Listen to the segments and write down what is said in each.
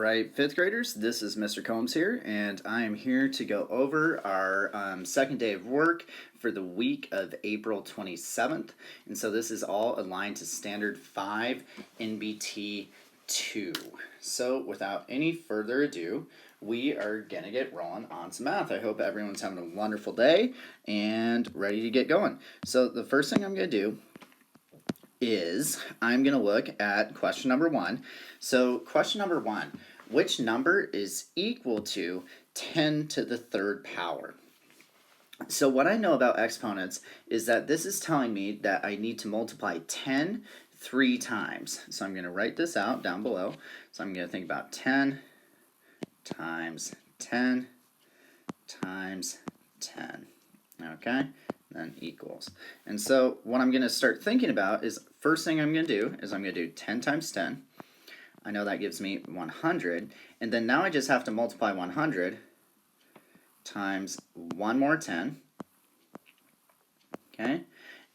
Alright, fifth graders, this is Mr. Combs here, and I am here to go over our second day of work for the week of April 27th. And so this is all aligned to Standard 5 NBT 2. So without any further ado, we are going to get rolling on some math. I hope everyone's having a wonderful day and ready to get going. So the first thing I'm going to do is I'm going to look at question number 1. So question number 1, which number is equal to 10 to the third power? So what I know about exponents is that this is telling me that I need to multiply 10 3 times. So I'm going to write this out down below. So I'm going to think about 10 times 10 times 10. Okay? Then equals. And so what I'm going to start thinking about is, first thing I'm going to do is I'm going to do 10 times 10. I know that gives me 100. And then now I just have to multiply 100 times one more 10. Okay?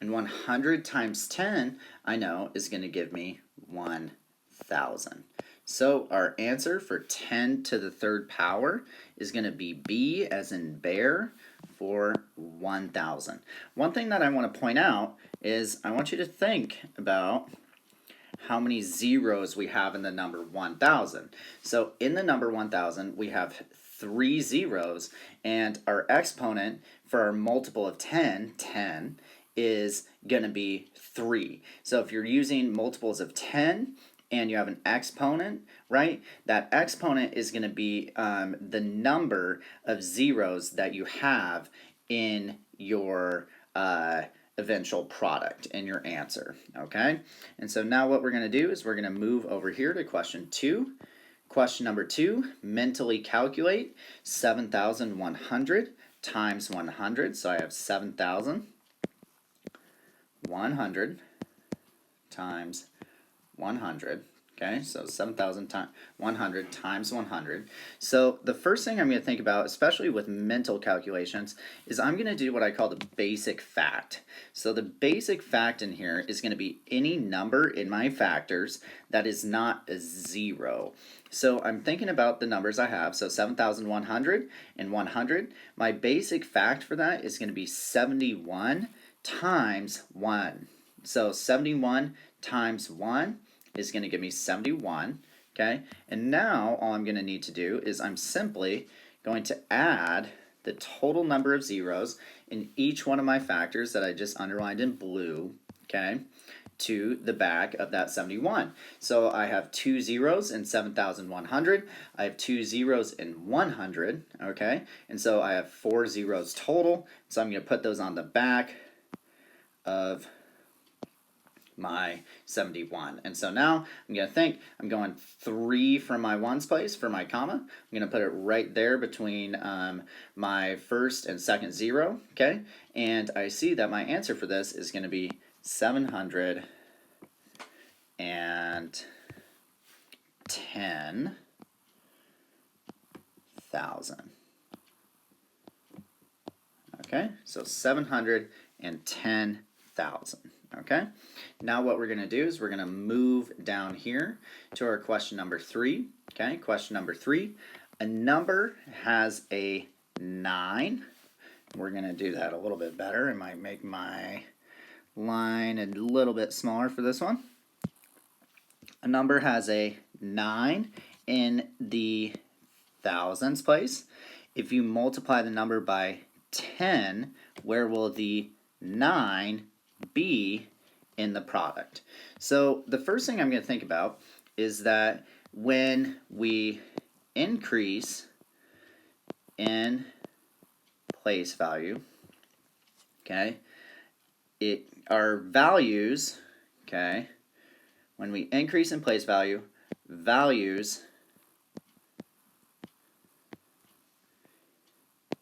And 100 times 10, I know, is going to give me 1,000. So our answer for 10 to the third power is going to be B as in bear for 1,000. One thing that I want to point out is I want you to think about how many zeros we have in the number 1,000. So in the number 1,000, we have 3 zeros, and our exponent for our multiple of 10, 10, is going to be 3. So if you're using multiples of 10, and you have an exponent, right? That exponent is going to be the number of zeros that you have in your eventual product, in your answer, okay? And so now what we're going to do is we're going to move over here to question 2. Question number 2, mentally calculate 7,100 times 100. So I have 7,100 times 100, okay, so 7,100 times 100. So the first thing I'm going to think about, especially with mental calculations, is I'm going to do what I call the basic fact. So the basic fact in here is going to be any number in my factors that is not a 0. So I'm thinking about the numbers I have, so 7,100 and 100. My basic fact for that is going to be 71 times 1. So 71 times 1 is going to give me 71, okay? And now all I'm going to need to do is I'm simply going to add the total number of zeros in each one of my factors that I just underlined in blue, okay, to the back of that 71. So I have 2 zeros in 7,100. I have 2 zeros in 100, okay? And so I have 4 zeros total. So I'm going to put those on the back of my 71. And so now I'm going to think, I'm going 3 from my ones place for my comma. I'm going to put it right there between my first and second 0, okay? And I see that my answer for this is going to be 710,000. Okay, so 710,000. Okay, now what we're going to do is we're going to move down here to our question number 3. Okay, question number 3. A number has a 9. We're going to do that a little bit better. I might make my line a little bit smaller for this one. A number has a 9 in the thousands place. If you multiply the number by 10, where will the 9 be in the product? So the first thing I'm going to think about is that when we increase in place value, okay, our values, okay, when we increase in place value, values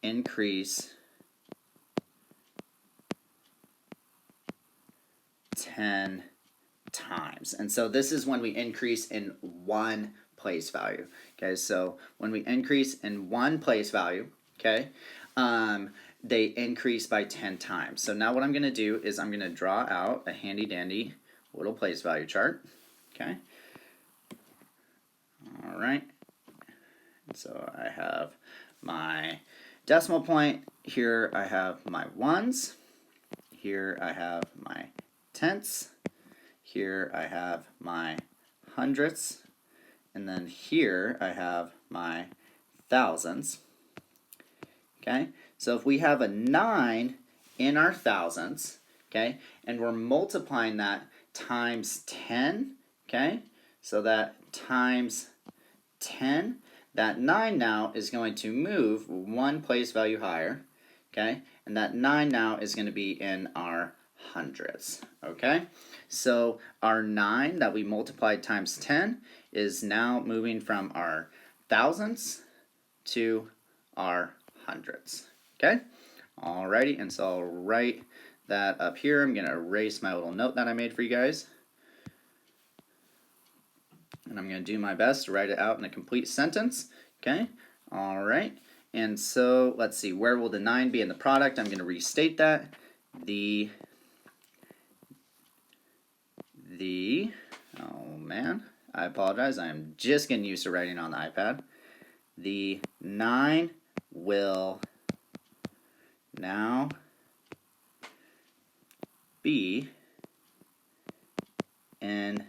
increase 10 times. And so this is when we increase in one place value. Okay, so when we increase in one place value, okay, they increase by 10 times. So now what I'm going to do is I'm going to draw out a handy dandy little place value chart. Okay. All right. So I have my decimal point. Here I have my ones. Here I have my tenths. Here I have my hundredths. And then here I have my thousands. Okay, so if we have a 9 in our thousands, okay, and we're multiplying that times 10, okay, so that times 10, that 9 now is going to move one place value higher, okay, and that 9 now is going to be in our hundredths, okay? So our 9 that we multiplied times 10 is now moving from our thousands to our hundredths, okay? Alrighty, and so I'll write that up here. I'm going to erase my little note that I made for you guys. And I'm going to do my best to write it out in a complete sentence, okay? Alright, and so let's see, where will the 9 be in the product? I'm going to restate that. Oh man, I apologize, I'm just getting used to writing on the iPad. The 9 will now be in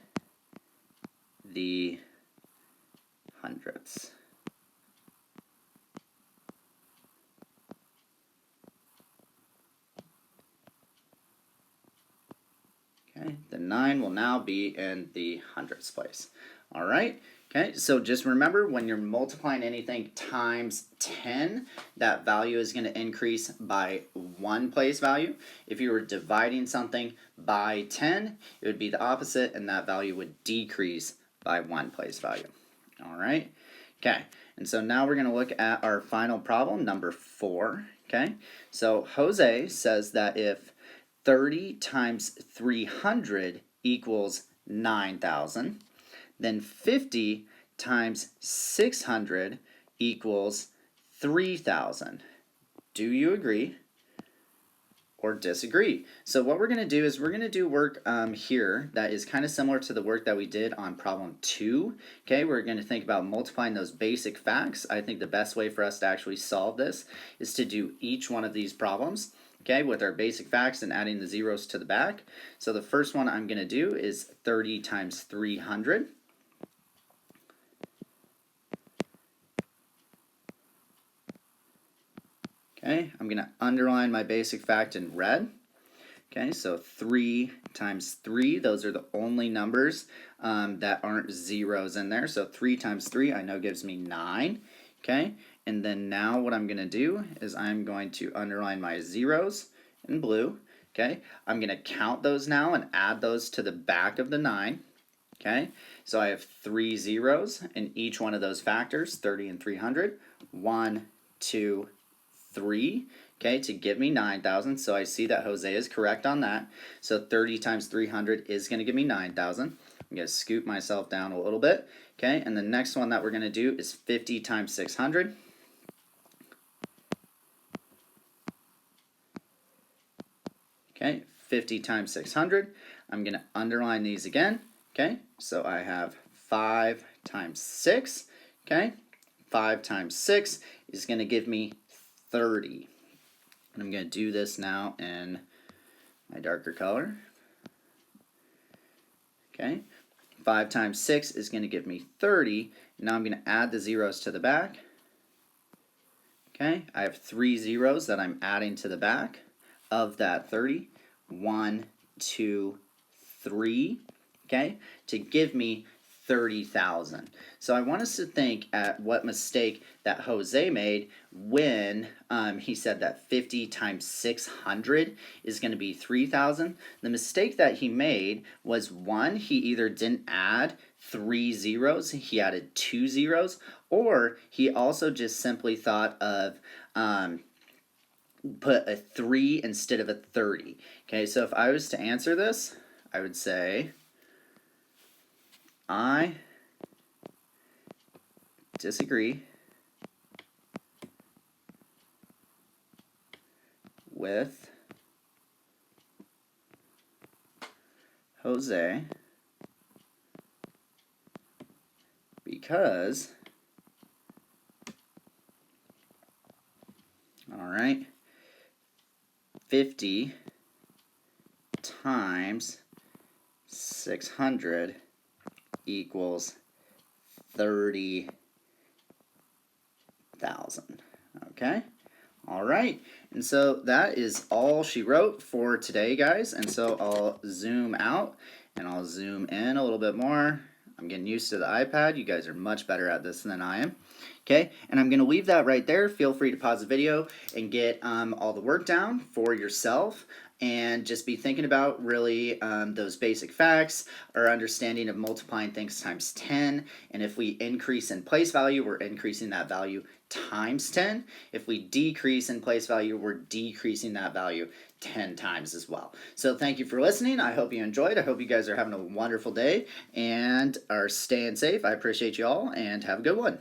the hundredths. Okay, the 9 will now be in the hundredths place. All right, okay, so just remember when you're multiplying anything times 10, that value is going to increase by one place value. If you were dividing something by 10, it would be the opposite, and that value would decrease by one place value. All right, okay, and so now we're going to look at our final problem, number 4. Okay, so Jose says that if 30 times 300 equals 9,000, then 50 times 600 equals 3,000. Do you agree or disagree? So what we're going to do is we're going to do work here that is kind of similar to the work that we did on problem 2. Okay, we're going to think about multiplying those basic facts. I think the best way for us to actually solve this is to do each one of these problems, okay, with our basic facts and adding the zeros to the back. So the first one I'm going to do is 30 times 300. Okay, I'm going to underline my basic fact in red. Okay, so 3 times 3, those are the only numbers that aren't zeros in there. So 3 times 3 I know gives me 9. Okay, and then now what I'm going to do is I'm going to underline my zeros in blue. Okay, I'm going to count those now and add those to the back of the 9. Okay, so I have 3 zeros in each one of those factors, 30 and 300. 1, 2, 3, okay, to give me 9,000. So I see that Jose is correct on that. So 30 times 300 is going to give me 9,000. I'm going to scoot myself down a little bit. Okay, and the next one that we're going to do is 50 times 600. Okay, 50 times 600. I'm going to underline these again. Okay, so I have 5 times 6. Okay, 5 times 6 is going to give me 30. And I'm going to do this now in my darker color. Okay, 5 times 6 is going to give me 30. Now I'm going to add the zeros to the back. Okay, I have 3 zeros that I'm adding to the back of that 30. 1, 2, 3. Okay, to give me 30,000. So I want us to think at what mistake that Jose made when he said that 50 times 600 is going to be 3,000. The mistake that he made was, one, he either didn't add 3 zeros, he added 2 zeros, or he also just simply thought of put a 3 instead of a 30. Okay, so if I was to answer this, I would say I disagree with Jose because right? 50 times 600 equals 30,000. Okay? All right. And so that is all she wrote for today, guys. And so I'll zoom out and I'll zoom in a little bit more. I'm getting used to the iPad. You guys are much better at this than I am. Okay, and I'm going to leave that right there. Feel free to pause the video and get all the work down for yourself, and just be thinking about really those basic facts, our understanding of multiplying things times 10, and if we increase in place value, we're increasing that value times 10. If we decrease in place value, we're decreasing that value 10 times as well. So thank you for listening. I hope you enjoyed. I hope you guys are having a wonderful day and are staying safe. I appreciate you all, and have a good one.